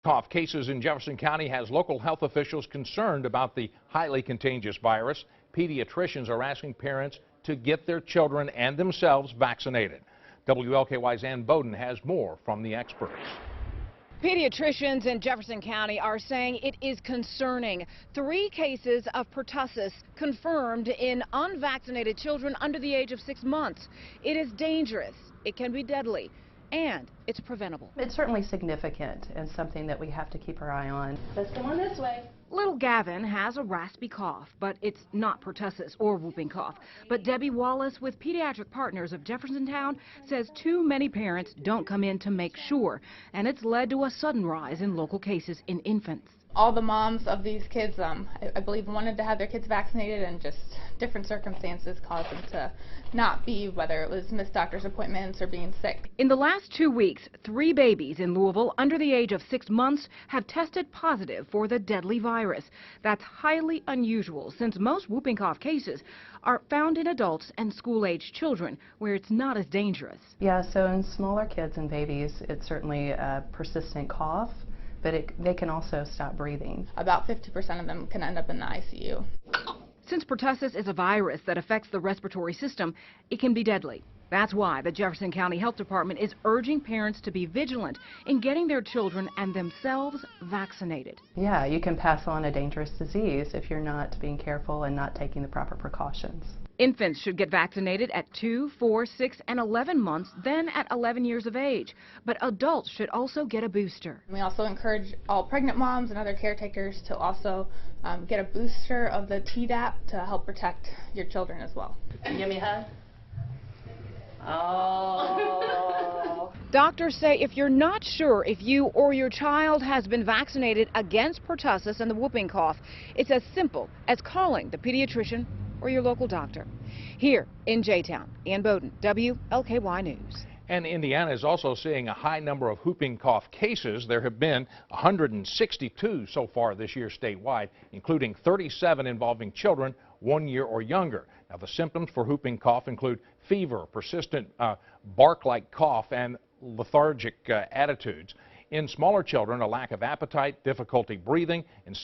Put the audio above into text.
cough cases in Jefferson County has local health officials concerned about the highly contagious virus. Pediatricians are asking parents to get their children and themselves vaccinated. WLKY's Ann Bowden has more from the experts. Pediatricians in Jefferson County are saying it is concerning. 3 cases of pertussis confirmed in unvaccinated children under the age of 6 months. It is dangerous, it can be deadly, and it's preventable. It's certainly significant and something that we have to keep our eye on. Let's go on this way. Little Gavin has a raspy cough, but it's not pertussis or whooping cough. But Debbie Wallace with Pediatric Partners of Jeffersontown says too many parents don't come in to make sure, and it's led to a sudden rise in local cases in infants. All the moms of these kids, I believe, wanted to have their kids vaccinated, and just different circumstances caused them to not be, whether it was missed doctor's appointments or being sick. In the last 2 weeks, 3 babies in Louisville under the age of 6 months have tested positive for the deadly virus. That's highly unusual since most whooping cough cases are found in adults and school-aged children where it's not as dangerous. Yeah, so in smaller kids and babies, it's certainly a persistent cough, but they can also stop breathing. About 50% of them can end up in the ICU. Since pertussis is a virus that affects the respiratory system, it can be deadly. That's why the Jefferson County Health Department is urging parents to be vigilant in getting their children and themselves vaccinated. Yeah, you can pass on a dangerous disease if you're not being careful and not taking the proper precautions. Infants should get vaccinated at 2, 4, 6, and 11 months, then at 11 years of age. But adults should also get a booster. We also encourage all pregnant moms and other caretakers to also get a booster of the Tdap to help protect your children as well. Give me a hug. Oh. Doctors say if you're not sure if you or your child has been vaccinated against pertussis and the whooping cough, it's as simple as calling the pediatrician or your local doctor. Here in J-Town, Ann Bowden, WLKY News. And Indiana is also seeing a high number of whooping cough cases. There have been 162 so far this year statewide, including 37 involving children 1 year or younger. Now, the symptoms for whooping cough include fever, persistent bark-like cough, and lethargic attitudes. In smaller children, a lack of appetite, difficulty breathing, and